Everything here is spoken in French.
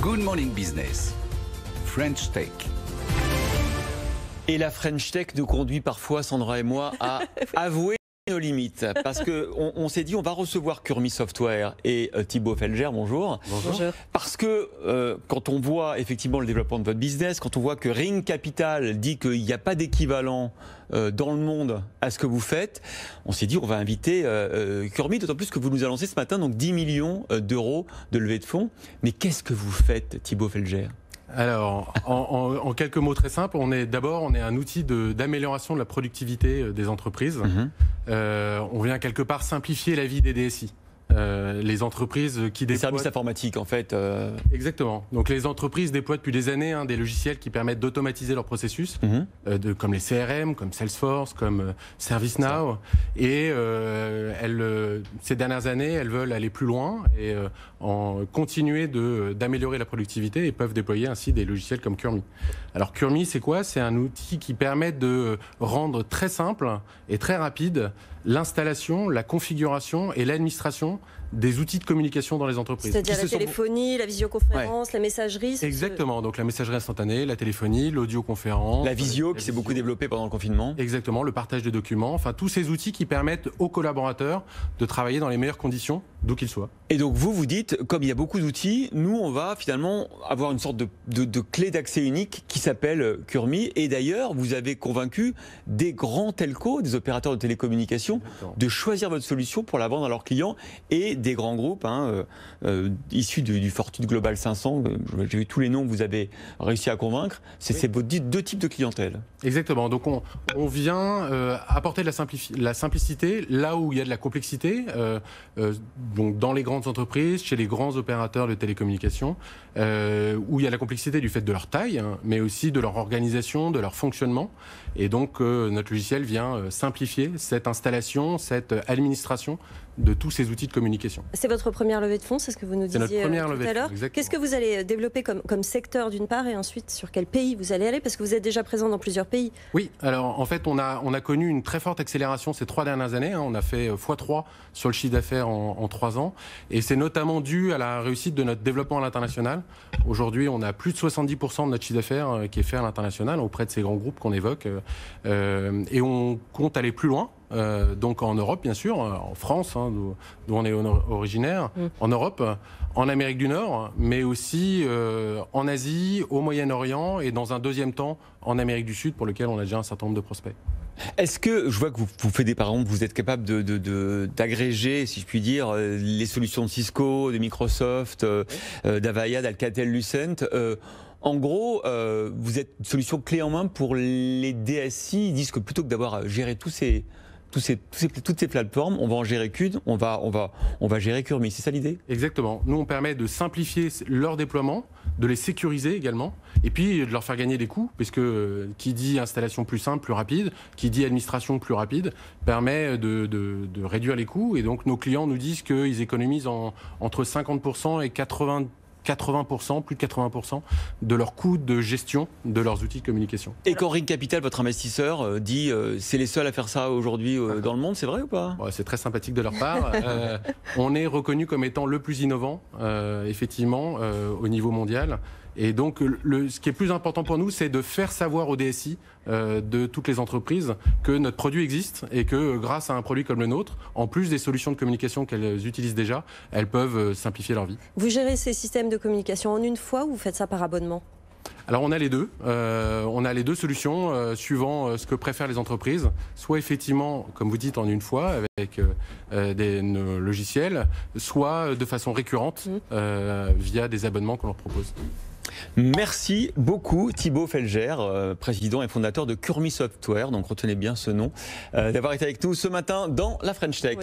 Good Morning Business, French Tech. Et la French Tech nous conduit parfois, Sandra et moi, à avouer nos limites. Parce qu'on s'est dit, on va recevoir Kurmi Software et Thibaut Felger, bonjour. Bonjour. Parce que quand on voit effectivement le développement de votre business, quand on voit que Ring Capital dit qu'il n'y a pas d'équivalent dans le monde à ce que vous faites, on s'est dit, on va inviter Kurmi, d'autant plus que vous nous annoncez ce matin donc 10 millions d'euros de levée de fonds. Mais qu'est-ce que vous faites, Thibaut Felger ? Alors, en quelques mots très simples, on est un outil d'amélioration de la productivité des entreprises. On vient quelque part simplifier la vie des DSI. Les entreprises qui déploient... Les services informatiques, en fait. Exactement. Donc les entreprises déploient depuis des années des logiciels qui permettent d'automatiser leurs processus, comme les CRM, comme Salesforce, comme ServiceNow. Et ces dernières années, elles veulent aller plus loin et continuer d'améliorer la productivité et peuvent déployer ainsi des logiciels comme Kurmi. Alors Kurmi, c'est quoi? C'est un outil qui permet de rendre très simple et très rapide l'installation, la configuration et l'administration des outils de communication dans les entreprises. C'est-à-dire la téléphonie, la visioconférence, la messagerie. Exactement, donc la messagerie instantanée, la téléphonie, l'audioconférence. La visio qui s'est beaucoup développée pendant le confinement. Exactement, le partage de documents, enfin tous ces outils qui permettent aux collaborateurs de travailler dans les meilleures conditions, d'où qu'ils soient. Et donc vous dites, comme il y a beaucoup d'outils, nous on va finalement avoir une sorte de clé d'accès unique qui s'appelle Kurmi. Et d'ailleurs, vous avez convaincu des grands telcos, des opérateurs de télécommunications, de choisir votre solution pour la vendre à leurs clients et des grands groupes issus du Fortune Global 500. J'ai vu tous les noms que vous avez réussi à convaincre. C'est vos deux types de clientèle. Exactement. Donc on vient apporter de la simplicité là où il y a de la complexité. Donc dans les grandes entreprises, chez les grands opérateurs de télécommunications, où il y a la complexité du fait de leur taille, mais aussi de leur organisation, de leur fonctionnement. Et donc notre logiciel vient simplifier cette installation, cette administration de tous ces outils de communication. C'est votre première levée de fonds, c'est ce que vous nous disiez tout à l'heure. Qu'est-ce que vous allez développer comme secteur d'une part et ensuite sur quel pays vous allez aller? Parce que vous êtes déjà présent dans plusieurs pays. Oui, alors en fait on a connu une très forte accélération ces 3 dernières années. On a fait x3 sur le chiffre d'affaires en 3 ans. Et c'est notamment dû à la réussite de notre développement à l'international. Aujourd'hui, on a plus de 70% de notre chiffre d'affaires qui est fait à l'international auprès de ces grands groupes qu'on évoque. Et on compte aller plus loin. Donc en Europe bien sûr, en France d'où on est originaire, en Europe, en Amérique du Nord, mais aussi en Asie, au Moyen-Orient et dans un deuxième temps en Amérique du Sud pour lequel on a déjà un certain nombre de prospects. Est-ce que, je vois que vous faites par exemple, vous êtes capable d'agréger, si je puis dire, les solutions de Cisco, de Microsoft, d'Avaya, d'Alcatel, Lucent. En gros, vous êtes une solution clé en main pour les DSI. Ils disent que plutôt que d'avoir géré toutes ces plateformes, on va en gérer qu'une, on va gérer Kurmi. C'est ça l'idée? Exactement. Nous, on permet de simplifier leur déploiement, de les sécuriser également, et puis de leur faire gagner des coûts, puisque qui dit installation plus simple, plus rapide, qui dit administration plus rapide, permet de réduire les coûts. Et donc, nos clients nous disent qu'ils économisent entre 50% et 80%, plus de 80% de leurs coûts de gestion de leurs outils de communication. Et quand Ring Capital, votre investisseur, dit c'est les seuls à faire ça aujourd'hui dans le monde, c'est vrai ou pas? C'est très sympathique de leur part. On est reconnu comme étant le plus innovant, effectivement, au niveau mondial. Et donc, ce qui est plus important pour nous, c'est de faire savoir aux DSI de toutes les entreprises que notre produit existe et que grâce à un produit comme le nôtre, en plus des solutions de communication qu'elles utilisent déjà, elles peuvent simplifier leur vie. Vous gérez ces systèmes de communication en une fois ou vous faites ça par abonnement? Alors on a les deux. On a les deux solutions suivant ce que préfèrent les entreprises. Soit effectivement, comme vous dites, en une fois avec nos logiciels, soit de façon récurrente via des abonnements qu'on leur propose. Merci beaucoup Thibaut Felger, président et fondateur de Kurmi Software, donc retenez bien ce nom, d'avoir été avec nous ce matin dans la French Tech.